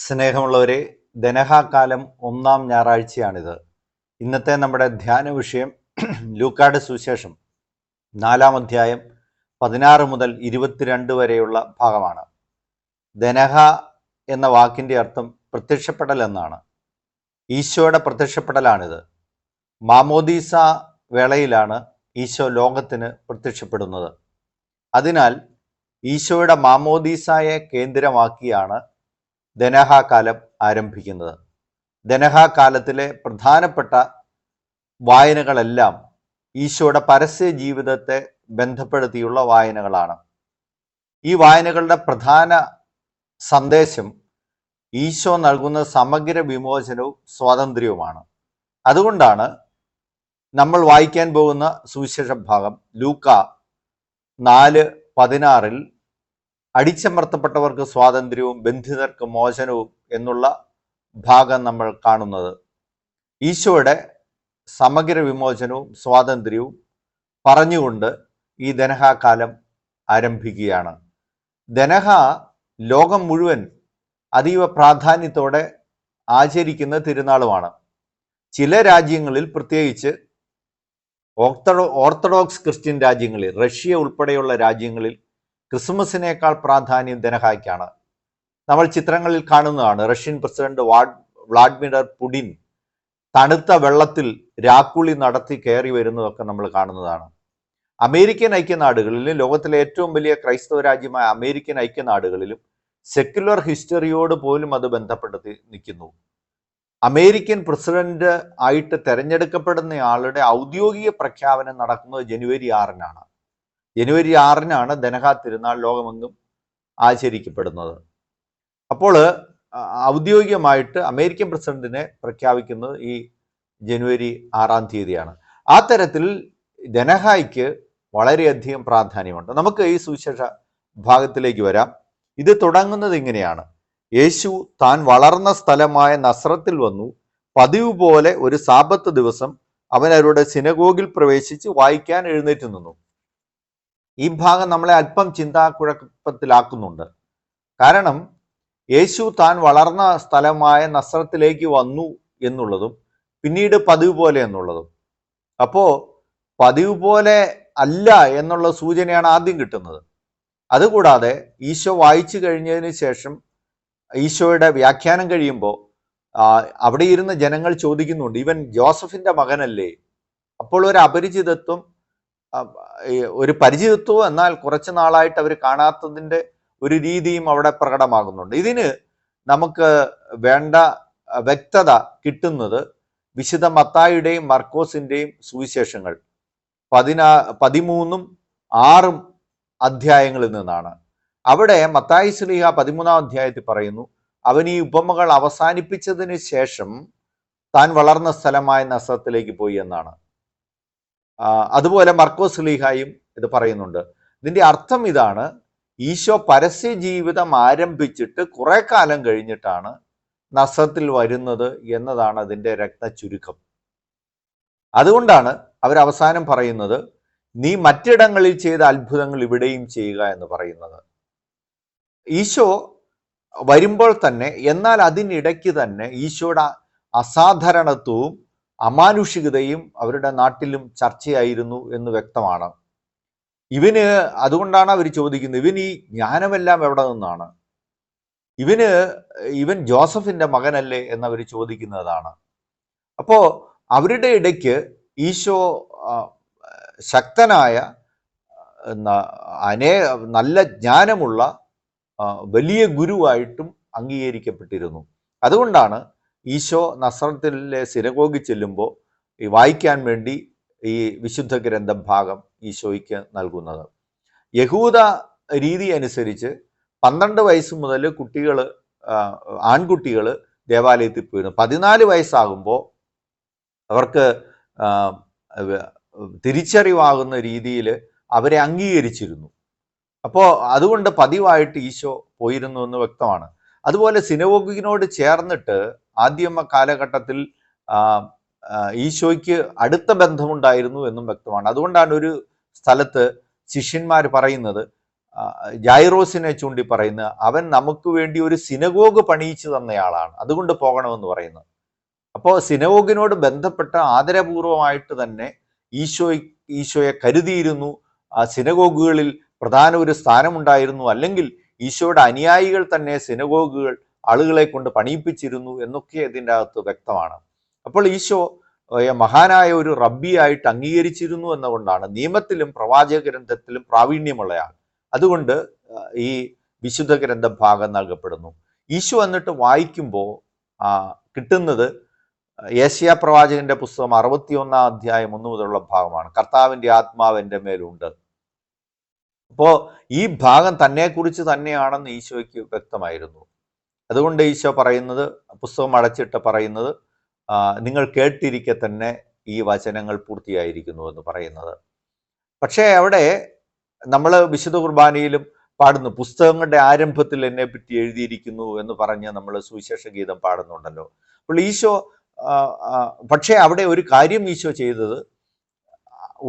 സ്നേഹമുള്ളവരെ, ധനഹാകാലം ഒന്നാം ഞായറാഴ്ചയാണിത്. ഇന്നത്തെ നമ്മുടെ ധ്യാന വിഷയം ലൂക്കായുടെ സുവിശേഷം 4-ാം അധ്യായം 16 മുതൽ 22 വരെയുള്ള ഭാഗമാണ്. ധനഹ എന്ന വാക്കിൻ്റെ അർത്ഥം പ്രത്യക്ഷപ്പെടൽ എന്നാണ്. ഈശോയുടെ പ്രത്യക്ഷപ്പെടലാണിത്. മാമോദീസ വേളയിലാണ് ഈശോ ലോകത്തിന് പ്രത്യക്ഷപ്പെടുന്നത്. അതിനാൽ ഈശോയുടെ മാമോദീസായെ കേന്ദ്രമാക്കിയാണ് ധനഹാകാലം ആരംഭിക്കുന്നത്. ധനഹാകാലത്തിലെ പ്രധാനപ്പെട്ട വായനകളെല്ലാം ഈശോയുടെ പരസ്യ ജീവിതത്തെ ബന്ധപ്പെടുത്തിയുള്ള വായനകളാണ്. ഈ വായനകളുടെ പ്രധാന സന്ദേശം ഈശോ നൽകുന്ന സമഗ്ര വിമോചനവും സ്വാതന്ത്ര്യവുമാണ്. അതുകൊണ്ടാണ് നമ്മൾ വായിക്കാൻ പോകുന്ന സുവിശേഷ ഭാഗം ലൂക്ക 4:16 അടിച്ചമർത്തപ്പെട്ടവർക്ക് സ്വാതന്ത്ര്യവും ബന്ധിതർക്ക് മോചനവും എന്നുള്ള ഭാഗം നമ്മൾ കാണുന്നത്. ഈശോയുടെ സമഗ്ര വിമോചനവും സ്വാതന്ത്ര്യവും പറഞ്ഞുകൊണ്ട് ഈ ധനഹാകാലം ആരംഭിക്കുകയാണ്. ധനഹ ലോകം മുഴുവൻ അതീവ പ്രാധാന്യത്തോടെ ആചരിക്കുന്ന തിരുനാളുമാണ്. ചില രാജ്യങ്ങളിൽ, പ്രത്യേകിച്ച് ഓർത്തഡോക്സ് ക്രിസ്ത്യൻ രാജ്യങ്ങളിൽ, റഷ്യ ഉൾപ്പെടെയുള്ള രാജ്യങ്ങളിൽ ക്രിസ്മസിനേക്കാൾ പ്രാധാന്യം ധനഹായ്ക്കാണ്. നമ്മൾ ചിത്രങ്ങളിൽ കാണുന്നതാണ്. റഷ്യൻ പ്രസിഡന്റ് വ്ളാഡിമിർ പുടിൻ തണുത്ത വെള്ളത്തിൽ രാക്കുളി നടത്തി കയറി വരുന്നതൊക്കെ നമ്മൾ കാണുന്നതാണ്. അമേരിക്കൻ ഐക്യനാടുകളിലും, ലോകത്തിലെ ഏറ്റവും വലിയ ക്രൈസ്തവ രാജ്യമായ അമേരിക്കൻ ഐക്യനാടുകളിലും സെക്യുലർ ഹിസ്റ്ററിയോട് പോലും അത് ബന്ധപ്പെടുത്തി നിൽക്കുന്നു. അമേരിക്കൻ പ്രസിഡന്റ് ആയിട്ട് തെരഞ്ഞെടുക്കപ്പെടുന്ന ആളുടെ ഔദ്യോഗിക പ്രഖ്യാപനം നടക്കുന്നത് ജനുവരി 6-നാണ്. ജനുവരി 6-നാണ് ധനഹ തിരുനാൾ ലോകമെങ്ങും ആചരിക്കപ്പെടുന്നത്. അപ്പോൾ ഔദ്യോഗികമായിട്ട് അമേരിക്കൻ പ്രസിഡന്റിനെ പ്രഖ്യാപിക്കുന്നത് ഈ ജനുവരി 6-ാം തീയതിയാണ്. ആ തരത്തിൽ ധനഹായ്ക്ക് വളരെയധികം പ്രാധാന്യമുണ്ട്. നമുക്ക് ഈ സുവിശേഷ ഭാഗത്തിലേക്ക് വരാം. ഇത് തുടങ്ങുന്നത് ഇങ്ങനെയാണ്: യേശു താൻ വളർന്ന സ്ഥലമായ നസ്രത്തിൽ വന്നു. പതിവ് പോലെ ഒരു സാബത്ത് ദിവസം അവൻ അവരുടെ സിനഗോഗിൽ പ്രവേശിച്ച് വായിക്കാൻ എഴുന്നേറ്റ് നിന്നു. ഈ ഭാഗം നമ്മളെ അല്പം ചിന്താക്കുഴപ്പത്തിലാക്കുന്നുണ്ട്. കാരണം യേശു താൻ വളർന്ന സ്ഥലമായ നസ്രത്തിലേക്ക് വന്നു എന്നുള്ളതും പിന്നീട് പതിവ് പോലെ എന്നുള്ളതും, അപ്പോൾ പതിവ് പോലെ അല്ല എന്നുള്ള സൂചനയാണ് ആദ്യം കിട്ടുന്നത്. അതുകൂടാതെ ഈശോ വായിച്ചു കഴിഞ്ഞതിന് ശേഷം ഈശോയുടെ വ്യാഖ്യാനം കഴിയുമ്പോൾ അവിടെ ഇരുന്ന ജനങ്ങൾ ചോദിക്കുന്നുണ്ട്, ഇവൻ ജോസഫിന്റെ മകനല്ലേ? അപ്പോൾ ഒരു അപരിചിതത്വം, ഒരു പരിചിതത്വം, എന്നാൽ കുറച്ച് നാളായിട്ട് അവർ കാണാത്തതിൻ്റെ ഒരു രീതിയും അവിടെ പ്രകടമാകുന്നുണ്ട്. ഇതിന് നമുക്ക് വേണ്ട വ്യക്തത കിട്ടുന്നത് വിശുദ്ധ മത്തായിയുടെയും മർക്കോസിൻ്റെയും സുവിശേഷങ്ങൾ 13-ഉം 6-ഉം അധ്യായങ്ങളിൽ നിന്നാണ്. അവിടെ മത്തായി ശ്ലീഹ 13-ാം അധ്യായത്തിൽ പറയുന്നു, അവൻ ഈ ഉപമകൾ അവസാനിപ്പിച്ചതിന് ശേഷം താൻ വളർന്ന സ്ഥലമായ നസ്രത്തിലേക്ക് പോയി എന്നാണ്. അതുപോലെ മർക്കോസ് ശ്ലീഹായും ഇത് പറയുന്നുണ്ട്. ഇതിൻ്റെ അർത്ഥം ഇതാണ്: ഈശോ പരസ്യ ജീവിതം ആരംഭിച്ചിട്ട് കുറെ കാലം കഴിഞ്ഞിട്ടാണ് നസ്രത്തിൽ വരുന്നത് എന്നതാണ് അതിൻ്റെ രത്നച്ചുരുക്കം. അതുകൊണ്ടാണ് അവരവസാനം പറയുന്നത്, നീ മറ്റിടങ്ങളിൽ ചെയ്ത അത്ഭുതങ്ങൾ ഇവിടെയും ചെയ്യുക എന്ന് പറയുന്നത്. ഈശോ വരുമ്പോൾ തന്നെ, എന്നാൽ അതിനിടയ്ക്ക് തന്നെ ഈശോയുടെ അസാധാരണത്വവും അമാനുഷികതയും അവരുടെ നാട്ടിലും ചർച്ചയായിരുന്നു എന്ന് വ്യക്തമാണ്. അതുകൊണ്ടാണ് അവർ ചോദിക്കുന്നത്, ഇവൻ ഈ ജ്ഞാനമെല്ലാം എവിടെ നിന്നാണ്? ഇവൻ ജോസഫിന്റെ മകനല്ലേ എന്നവർ ചോദിക്കുന്നതാണ്. അപ്പോൾ അവരുടെ ഇടയ്ക്ക് ഈശോ ശക്തനായ, നല്ല ജ്ഞാനമുള്ള വലിയ ഗുരുവായിട്ടും അംഗീകരിക്കപ്പെട്ടിരുന്നു. അതുകൊണ്ടാണ് ഈശോ നസ്രത്തിലെ സിനഗോഗിൽ ചെല്ലുമ്പോൾ ഈ വായിക്കാൻ വേണ്ടി ഈ വിശുദ്ധ ഗ്രന്ഥ ഭാഗം ഈശോയ്ക്ക് നൽകുന്നത്. യഹൂദ രീതി അനുസരിച്ച് 12 വയസ്സ് മുതൽ ആൺകുട്ടികൾ ദേവാലയത്തിൽ പോയിരുന്നു. 14 വയസ്സാകുമ്പോൾ അവർക്ക് തിരിച്ചറിവാകുന്ന രീതിയിൽ അവരെ അംഗീകരിച്ചിരുന്നു. അപ്പോൾ അതുകൊണ്ട് പതിവായിട്ട് ഈശോ പോയിരുന്നു എന്ന് വ്യക്തമാണ്. അതുപോലെ സിനഗോഗിനോട് ചേർന്നിട്ട് ആദ്യമ കാലഘട്ടത്തിൽ ഈശോയ്ക്ക് അടുത്ത ബന്ധമുണ്ടായിരുന്നു എന്നും വ്യക്തമാണ്. അതുകൊണ്ടാണ് ഒരു സ്ഥലത്ത് ശിഷ്യന്മാർ പറയുന്നത്, ജൈറോസിനെ ചൂണ്ടി പറയുന്നത് അവൻ നമുക്ക് വേണ്ടി ഒരു സിനഗോഗ് പണിയിച്ചു തന്നയാളാണ്, അതുകൊണ്ട് പോകണമെന്ന് പറയുന്നത്. അപ്പോൾ സിനഗോഗിനോട് ബന്ധപ്പെട്ട ആദരപൂർവമായിട്ട് തന്നെ ഈശോയെ കരുതിയിരുന്നു. ആ സിനഗോഗുകളിൽ പ്രധാന ഒരു സ്ഥാനമുണ്ടായിരുന്നു. അല്ലെങ്കിൽ ഈശോയുടെ അനുയായികൾ തന്നെ സിനഗോഗുകൾ ആളുകളെ കൊണ്ട് പണിയിപ്പിച്ചിരുന്നു എന്നൊക്കെ ഇതിൻ്റെ അകത്ത് വ്യക്തമാണ്. അപ്പോൾ ഈശോ മഹാനായ ഒരു റബ്ബിയായിട്ട് അംഗീകരിച്ചിരുന്നു എന്നുകൊണ്ടാണ് നിയമത്തിലും പ്രവാചക ഗ്രന്ഥത്തിലും പ്രാവീണ്യമുള്ളയാൾ. അതുകൊണ്ട് ഈ വിശുദ്ധ ഗ്രന്ഥ ഭാഗം നൽകപ്പെടുന്നു. ഈശോ എന്നിട്ട് വായിക്കുമ്പോൾ കിട്ടുന്നത് യെശയ്യാ പ്രവാചകന്റെ പുസ്തകം 61 അധ്യായം 1 മുതലുള്ള ഭാഗമാണ്. കർത്താവിൻ്റെ ആത്മാവ് എൻ്റെ മേലുണ്ട്. അപ്പോൾ ഈ ഭാഗം തന്നെക്കുറിച്ച് തന്നെയാണെന്ന് ഈശോയ്ക്ക് വ്യക്തമായിരുന്നു. അതുകൊണ്ട് ഈശോ പറയുന്നത്, പുസ്തകം അടച്ചിട്ട് പറയുന്നത്, നിങ്ങൾ കേട്ടിരിക്കെ തന്നെ ഈ വചനങ്ങൾ പൂർത്തിയായിരിക്കുന്നു എന്ന് പറയുന്നത്. പക്ഷേ അവിടെ നമ്മൾ വിശുദ്ധ കുർബാനയിലും പാടുന്നു, പുസ്തകങ്ങളുടെ ആരംഭത്തിൽ എന്നെ പറ്റി എഴുതിയിരിക്കുന്നു എന്ന് പറഞ്ഞ് നമ്മൾ സുവിശേഷ ഗീതം പാടുന്നുണ്ടല്ലോ. അപ്പോൾ ഈശോ പക്ഷേ അവിടെ ഒരു കാര്യം ഈശോ ചെയ്തത്,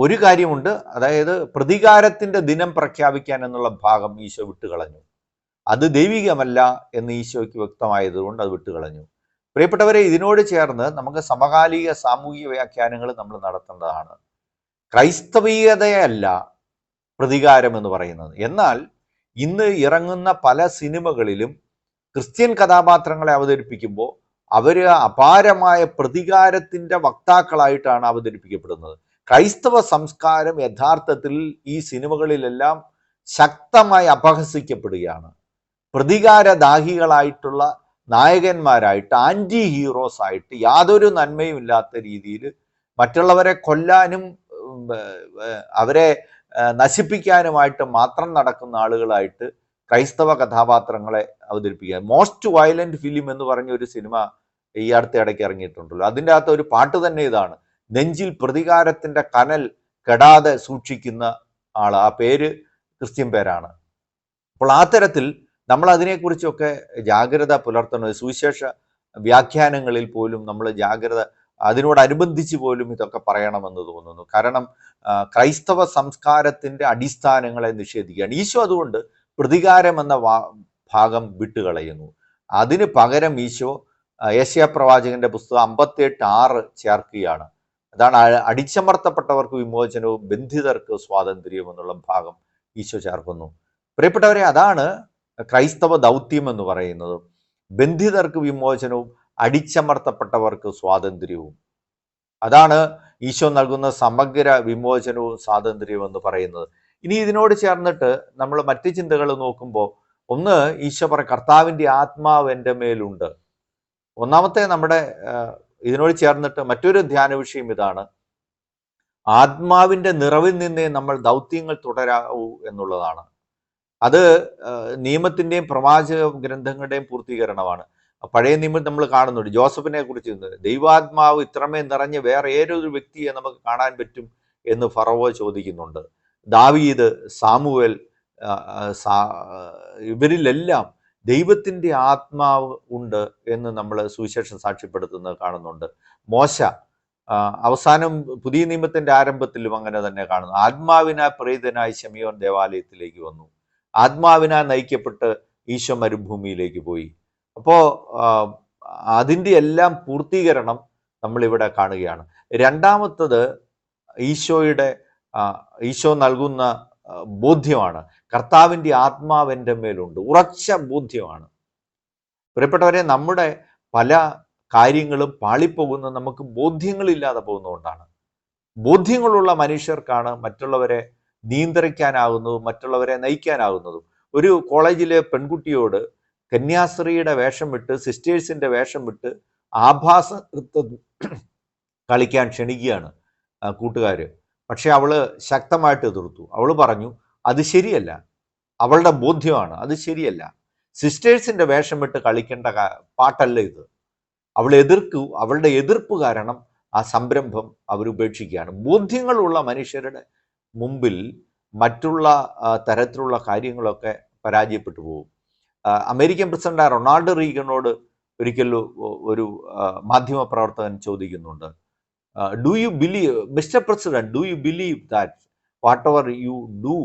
ഒരു കാര്യമുണ്ട്, അതായത് പ്രതികാരത്തിന്റെ ദിനം പ്രഖ്യാപിക്കാൻ എന്നുള്ള ഭാഗം ഈശോ വിട്ടുകളഞ്ഞു. അത് ദൈവികമല്ല എന്ന് ഈശോയ്ക്ക് വ്യക്തമായതുകൊണ്ട് അത് വിട്ടുകളഞ്ഞു. പ്രിയപ്പെട്ടവരെ, ഇതിനോട് ചേർന്ന് നമുക്ക് സമകാലിക സാമൂഹിക വ്യാഖ്യാനങ്ങൾ നമ്മൾ നടത്തേണ്ടതാണ്. ക്രൈസ്തവീയതയല്ല പ്രതികാരം എന്ന് പറയുന്നത്. എന്നാൽ ഇന്ന് ഇറങ്ങുന്ന പല സിനിമകളിലും ക്രിസ്ത്യൻ കഥാപാത്രങ്ങളെ അവതരിപ്പിക്കുമ്പോൾ അവർ അപാരമായ പ്രതികാരത്തിന്റെ വക്താക്കളായിട്ടാണ് അവതരിപ്പിക്കപ്പെടുന്നത്. ക്രൈസ്തവ സംസ്കാരം യഥാർത്ഥത്തിൽ ഈ സിനിമകളിലെല്ലാം ശക്തമായി അപഹസിക്കപ്പെടുകയാണ്. പ്രതികാരദാഹികളായിട്ടുള്ള നായകന്മാരായിട്ട്, ആന്റി ഹീറോസ് ആയിട്ട്, യാതൊരു നന്മയും ഇല്ലാത്ത രീതിയിൽ മറ്റുള്ളവരെ കൊല്ലാനും അവരെ നശിപ്പിക്കാനുമായിട്ട് മാത്രം നടക്കുന്ന ആളുകളായിട്ട് ക്രൈസ്തവ കഥാപാത്രങ്ങളെ അവതരിപ്പിക്കുക. മോസ്റ്റ് വയലന്റ് ഫിലിം എന്ന് പറഞ്ഞ ഒരു സിനിമ ഈ അടുത്ത ഇടയ്ക്ക് ഇറങ്ങിയിട്ടുണ്ടല്ലോ. അതിൻ്റെ അകത്ത് ഒരു പാട്ട് തന്നെ ഇതാണ്, നെഞ്ചിൽ പ്രതികാരത്തിന്റെ കനൽ കെടാതെ സൂക്ഷിക്കുന്ന ആള്. ആ പേര് ക്രിസ്ത്യൻ പേരാണ്. അപ്പോൾ ആ തരത്തിൽ നമ്മൾ അതിനെക്കുറിച്ചൊക്കെ ജാഗ്രത പുലർത്തണം. സുവിശേഷ വ്യാഖ്യാനങ്ങളിൽ പോലും നമ്മൾ ജാഗ്രത, അതിനോടനുബന്ധിച്ച് പോലും ഇതൊക്കെ പറയണമെന്ന് തോന്നുന്നു. കാരണം ക്രൈസ്തവ സംസ്കാരത്തിന്റെ അടിസ്ഥാനങ്ങളെ നിഷേധിക്കുകയാണ് ഈശോ. അതുകൊണ്ട് പ്രതികാരം എന്ന ഭാഗം വിട്ടുകളയുന്നു. അതിന് പകരം ഈശോ യെശയ്യാ പ്രവാചകന്റെ പുസ്തകം 58:6 ചേർക്കുകയാണ്. അതാണ് അടിച്ചമർത്തപ്പെട്ടവർക്ക് വിമോചനവും ബന്ധിതർക്ക് സ്വാതന്ത്ര്യവും എന്നുള്ള ഭാഗം ഈശോ ചേർക്കുന്നു. പ്രിയപ്പെട്ടവരെ, അതാണ് ക്രൈസ്തവ ദൗത്യം എന്ന് പറയുന്നത്. ബന്ധിതർക്ക് വിമോചനവും അടിച്ചമർത്തപ്പെട്ടവർക്ക് സ്വാതന്ത്ര്യവും. അതാണ് ഈശോ നൽകുന്ന സമഗ്ര വിമോചനവും സ്വാതന്ത്ര്യവും എന്ന് പറയുന്നത്. ഇനി ഇതിനോട് ചേർന്നിട്ട് നമ്മൾ മറ്റ് ചിന്തകൾ നോക്കുമ്പോൾ, ഒന്ന്, ഈശോ പറയും കർത്താവിൻ്റെ ആത്മാവ് എൻ്റെ മേലുണ്ട്. ഒന്നാമത്തെ നമ്മുടെ ഇതിനോട് ചേർന്നിട്ട് മറ്റൊരു ധ്യാന വിഷയം ഇതാണ്, ആത്മാവിൻ്റെ നിറവിൽ നിന്നേ നമ്മൾ ദൗത്യങ്ങൾ തുടരാവൂ എന്നുള്ളതാണ്. അത് നിയമത്തിൻ്റെയും പ്രവാചക ഗ്രന്ഥങ്ങളുടെയും പൂർത്തീകരണമാണ്. പഴയ നിയമം നമ്മൾ കാണുന്നുണ്ട്. ജോസഫിനെ കുറിച്ച് ദൈവാത്മാവ് ഇത്രമേ നിറഞ്ഞ വേറെ ഏതൊരു വ്യക്തിയെ നമുക്ക് കാണാൻ പറ്റും എന്ന് ഫറവോ ചോദിക്കുന്നുണ്ട്. ദാവീദ്, സാമുവേൽ, ഇവരിലെല്ലാം ദൈവത്തിൻ്റെ ആത്മാവ് ഉണ്ട് എന്ന് നമ്മൾ സുവിശേഷം സാക്ഷ്യപ്പെടുത്തുന്നത് കാണുന്നുണ്ട്. മോശ അവസാനം പുതിയ നിയമത്തിന്റെ ആരംഭത്തിലും അങ്ങനെ തന്നെ കാണുന്നു. ആത്മാവിനാൽ പ്രേരിതനായി ശിമയോൻ ദേവാലയത്തിലേക്ക് വന്നു. ആത്മാവിനാൽ നയിക്കപ്പെട്ട് ഈശോ മരുഭൂമിയിലേക്ക് പോയി. അപ്പോൾ അതിൻ്റെ എല്ലാം പൂർത്തീകരണം നമ്മളിവിടെ കാണുകയാണ്. രണ്ടാമത്തത് ഈശോ നൽകുന്ന ബോധ്യമാണ്. കർത്താവിൻ്റെ ആത്മാവ് എൻ്റെ മേലുണ്ട്, ഉറച്ച ബോധ്യമാണ്. പ്രിയപ്പെട്ടവരെ, നമ്മുടെ പല കാര്യങ്ങളും പാളിപ്പോകുന്നത് നമുക്ക് ബോധ്യങ്ങളില്ലാതെ പോകുന്നതുകൊണ്ടാണ്. ബോധ്യങ്ങളുള്ള മനുഷ്യർക്കാണ് മറ്റുള്ളവരെ നിയന്ത്രിക്കാനാകുന്നതും മറ്റുള്ളവരെ നയിക്കാനാകുന്നതും. ഒരു കോളേജിലെ പെൺകുട്ടിയോട് കന്യാസ്ത്രീയുടെ വേഷം വിട്ട്, സിസ്റ്റേഴ്സിന്റെ വേഷം വിട്ട് ആഭാസ കളിക്കാൻ ക്ഷണിക്കുകയാണ് കൂട്ടുകാർ. പക്ഷെ അവള് ശക്തമായിട്ട് എതിർത്തു. അവൾ പറഞ്ഞു അത് ശരിയല്ല, അവളുടെ ബോധ്യമാണ്, അത് ശരിയല്ല, സിസ്റ്റേഴ്സിന്റെ വേഷം വിട്ട് കളിക്കേണ്ട പാട്ടല്ല ഇത്. അവളുടെ എതിർപ്പ് കാരണം ആ സംരംഭം അവരുപേക്ഷിക്കുകയാണ്. ബോധ്യങ്ങളുള്ള മനുഷ്യരുടെ മുമ്പിൽ മറ്റുള്ള തരത്തിലുള്ള കാര്യങ്ങളൊക്കെ പരാജയപ്പെട്ടു പോകും. അമേരിക്കൻ പ്രസിഡന്റ് റൊണാൾഡ് റീഗനോട് ഒരിക്കൽ ഒരു മാധ്യമ പ്രവർത്തകൻ ചോദിക്കുന്നുണ്ട്, do you believe mister president, do you believe that whatever you do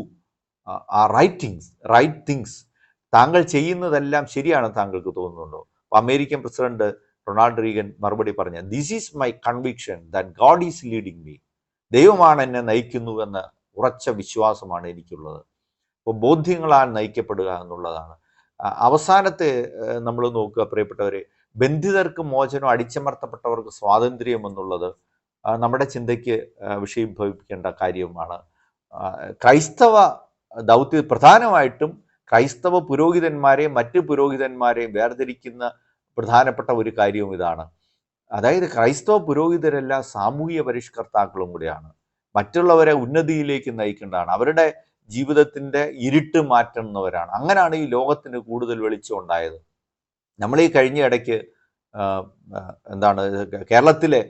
right things. താങ്കൾ ചെയ്യുന്നതെല്ലാം ശരിയാണെന്ന് താങ്കൾക്ക് തോന്നുന്നുണ്ടോ? അമേരിക്കൻ പ്രസിഡന്റ് റൊണാൾഡ് റീഗൻ മറുപടി പറഞ്ഞ, this is my conviction that God is leading me. ദൈവമാണ് എന്നെ നയിക്കുന്നു എന്ന ഉറച്ച വിശ്വാസമാണ് എനിക്കുള്ളത്. അപ്പോൾ ബോധ്യങ്ങളാൽ നയിക്കപ്പെടുക എന്നുള്ളതാണ്. അവസാനത്തെ നമ്മൾ നോക്കുക പ്രിയപ്പെട്ടവരെ, ബന്ധിതർക്ക് മോചനം, അടിച്ചമർത്തപ്പെട്ടവർക്ക് സ്വാതന്ത്ര്യം എന്നുള്ളത് നമ്മുടെ ചിന്തയ്ക്ക് വിഷയീഭവിക്കേണ്ട കാര്യമാണ്. ക്രൈസ്തവ ദൗത്യ പ്രധാനമായിട്ടും ക്രൈസ്തവ പുരോഹിതന്മാരെയും മറ്റ് പുരോഹിതന്മാരെയും വേർതിരിക്കുന്ന പ്രധാനപ്പെട്ട ഒരു കാര്യവും ഇതാണ്. അതായത് ക്രൈസ്തവ പുരോഹിതരെല്ലാം സാമൂഹിക പരിഷ്കർത്താക്കളും കൂടിയാണ്. മറ്റുള്ളവരെ ഉന്നതിയിലേക്ക് നയിക്കേണ്ടതാണ്. അവരുടെ ജീവിതത്തിൻ്റെ ഇരുട്ട് മാറ്റുന്നവരാണ്. അങ്ങനെയാണ് ഈ ലോകത്തിന് കൂടുതൽ വെളിച്ചം ഉണ്ടായത്. നമ്മൾ ഈ കഴിഞ്ഞ ഇടയ്ക്ക് കേരളത്തിലെ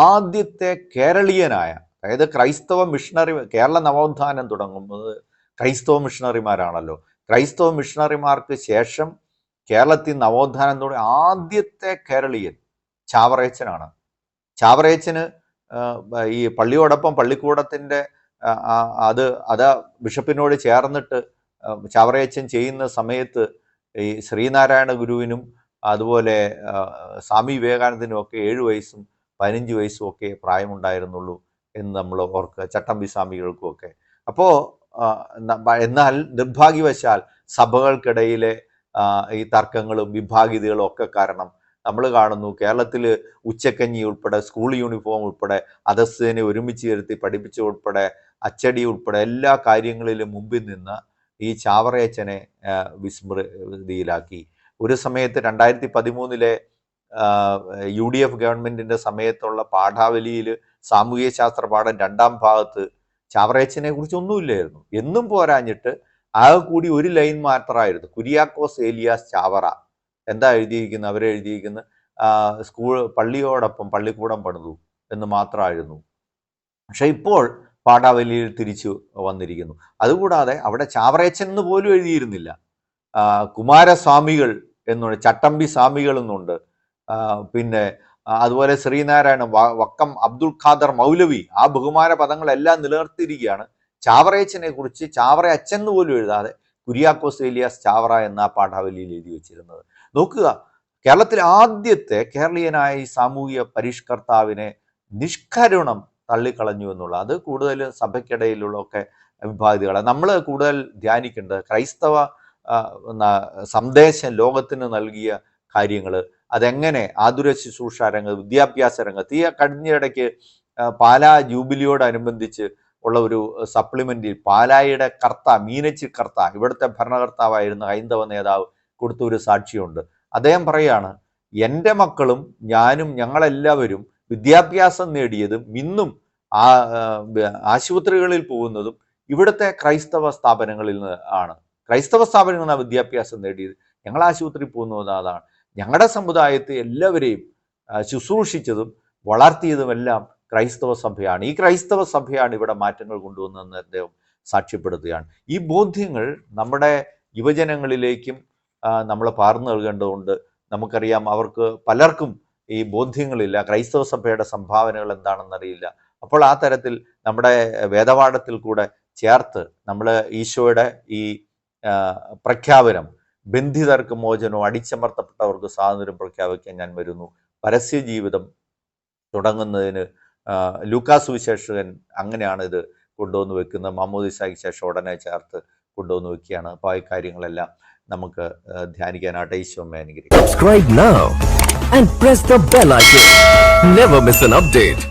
ആദ്യത്തെ കേരളീയനായ, അതായത് ക്രൈസ്തവ മിഷണറി, കേരള നവോത്ഥാനം തുടങ്ങുന്നത് ക്രൈസ്തവ മിഷണറിമാരാണല്ലോ. ക്രൈസ്തവ മിഷണറിമാർക്ക് ശേഷം കേരളത്തിൽ നവോത്ഥാനം തുടങ്ങിയ ആദ്യത്തെ കേരളീയൻ ചാവറയച്ചനാണ്. ചാവറയച്ചന് ഈ പള്ളിയോടൊപ്പം പള്ളിക്കൂടത്തിൻ്റെ അത് ബിഷപ്പിനോട് ചേർന്നിട്ട് ചാവറയച്ചൻ ചെയ്യുന്ന സമയത്ത് ഈ ശ്രീനാരായണ ഗുരുവിനും അതുപോലെ സ്വാമി വിവേകാനന്ദനും ഒക്കെ 7 വയസ്സും 15 വയസ്സും ഒക്കെ പ്രായമുണ്ടായിരുന്നുള്ളൂ എന്ന് നമ്മൾ ഓർക്കുക, ചട്ടമ്പി സ്വാമികൾക്കുമൊക്കെ. അപ്പോൾ എന്നാൽ നിർഭാഗ്യവശാൽ സഭകൾക്കിടയിലെ ഈ തർക്കങ്ങളും വിഭാഗീയതകളും ഒക്കെ കാരണം നമ്മൾ കാണുന്നു കേരളത്തിൽ ഉച്ചക്കഞ്ഞി ഉൾപ്പെടെ, സ്കൂൾ യൂണിഫോം ഉൾപ്പെടെ, അധസ്ഥിതനെ ഒരുമിച്ച് ഇരുത്തി പഠിപ്പിച്ച ഉൾപ്പെടെ, അച്ചടി ഉൾപ്പെടെ എല്ലാ കാര്യങ്ങളിലും മുമ്പിൽ നിന്ന് ഈ ചാവറയച്ചനെ വിസ്മൃതിയിലാക്കി. ഒരു സമയത്ത് 2013 UDF ഗവൺമെൻറ്റിൻ്റെ സമയത്തുള്ള പാഠാവലിയിൽ സാമൂഹ്യ ശാസ്ത്ര പാഠം 2ാം ഭാഗത്ത് ചാവറയച്ചനെ കുറിച്ച് ഒന്നുമില്ലായിരുന്നു. എന്നും പോരാഞ്ഞിട്ട് ആകെ കൂടി ഒരു ലൈൻ മാത്രമായിരുന്നു, കുര്യാക്കോസ് ഏലിയാസ് ചാവറ. എന്താ എഴുതിയിരിക്കുന്നത്? അവരെഴുതിയിരിക്കുന്നത് പള്ളിയോടൊപ്പം പള്ളിക്കൂടം പണിതു എന്ന് മാത്രമായിരുന്നു. പക്ഷെ ഇപ്പോൾ പാഠാവലിയിൽ തിരിച്ചു വന്നിരിക്കുന്നു. അതുകൂടാതെ അവിടെ ചാവറയച്ചൻ എന്ന് പോലും എഴുതിയിരുന്നില്ല, കുമാരസ്വാമികൾ എന്നുണ്ട്, ചട്ടമ്പി സ്വാമികൾ എന്നുണ്ട്, പിന്നെ അതുപോലെ ശ്രീനാരായണ, വക്കം അബ്ദുൽ ഖാദർ മൗലവി, ആ ബഹുമാന പദങ്ങളെല്ലാം നിലനിർത്തിയിരിക്കുകയാണ്. ചാവറയച്ചനെ കുറിച്ച് ചാവറയച്ചൻ എന്ന് പോലും എഴുതാതെ കുര്യാക്കോസ് ഏലിയാസ് ചാവറ എന്ന പാഠാവലിയിൽ എഴുതി വെച്ചിരുന്നത്. നോക്കുക, കേരളത്തിലെ ആദ്യത്തെ കേരളീയനായ ഈ സാമൂഹിക പരിഷ്കർത്താവിനെ നിഷ്കരുണം തള്ളിക്കളഞ്ഞു എന്നുള്ള, അത് കൂടുതൽ സഭയ്ക്കിടയിലുള്ള ഒക്കെ വിഭാഗികളാണ്. നമ്മൾ കൂടുതൽ ധ്യാനിക്കേണ്ടത് ക്രൈസ്തവ സന്ദേശം ലോകത്തിന് നൽകിയ കാര്യങ്ങൾ, അതെങ്ങനെ ആതുര ശുശ്രൂഷ രംഗത്ത്, വിദ്യാഭ്യാസ രംഗത്ത്, ഈ കഴിഞ്ഞിടയ്ക്ക് പാലാ ജൂബിലിയോടനുബന്ധിച്ച് ഉള്ള ഒരു സപ്ലിമെന്റിൽ പാലായുടെ മീനച്ചി കർത്ത, ഇവിടുത്തെ ഭരണകർത്താവായിരുന്ന ഹൈന്ദവ നേതാവ് കൊടുത്ത ഒരു സാക്ഷിയുണ്ട്. അദ്ദേഹം പറയാണ്, എൻ്റെ മക്കളും ഞാനും ഞങ്ങളെല്ലാവരും വിദ്യാഭ്യാസം നേടിയതും ഇന്നും ആശുപത്രികളിൽ പോകുന്നതും ഇവിടുത്തെ ക്രൈസ്തവ സ്ഥാപനങ്ങളിൽ നിന്ന് ആണ്. ക്രൈസ്തവ സ്ഥാപനങ്ങളിൽ നിന്നാണ് വിദ്യാഭ്യാസം നേടിയത്. ഞങ്ങൾ ആശുപത്രിയിൽ പോകുന്നത് അതാണ്. ഞങ്ങളുടെ സമുദായത്തെ എല്ലാവരെയും ശുശ്രൂഷിച്ചതും വളർത്തിയതുമെല്ലാം ക്രൈസ്തവ സഭയാണ്. ഈ ക്രൈസ്തവ സഭയാണ് ഇവിടെ മാറ്റങ്ങൾ കൊണ്ടുവന്നതെന്ന് അദ്ദേഹം സാക്ഷ്യപ്പെടുത്തുകയാണ്. ഈ ബോധ്യങ്ങൾ നമ്മുടെ യുവജനങ്ങളിലേക്കും നമ്മൾ പകർന്നു നൽകേണ്ടതുണ്ട്. നമുക്കറിയാം, അവർക്ക് പലർക്കും ഈ ബോധ്യങ്ങളില്ല, ക്രൈസ്തവ സഭയുടെ സംഭാവനകൾ എന്താണെന്നറിയില്ല. അപ്പോൾ ആ തരത്തിൽ നമ്മുടെ വേദപാഠത്തിൽ കൂടെ ചേർത്ത് നമ്മൾ ഈശോയുടെ ഈ പ്രഖ്യാപനം, ബന്ധിതർക്ക് മോചനവും അടിച്ചമർത്തപ്പെട്ടവർക്ക് സ്വാതന്ത്ര്യം പ്രഖ്യാപിക്കാൻ ഞാൻ വരുന്നു, പരസ്യ ജീവിതം തുടങ്ങുന്നതിന് ലൂക്കാസ് സുവിശേഷകൻ അങ്ങനെയാണ് ഇത് കൊണ്ടുവന്ന് വെക്കുന്നത്. മാമോദിസയ്ക്ക് ശേഷം ഉടനെ ചേർത്ത് കൊണ്ടുവന്ന് വെക്കുകയാണ്. അപ്പോൾ ഈ കാര്യങ്ങളെല്ലാം നമുക്ക് ധ്യാനിക്കാനായിട്ട് ഈശോ അനുഗ്രഹിക്കും. Subscribe now and press the bell icon. Never miss an update.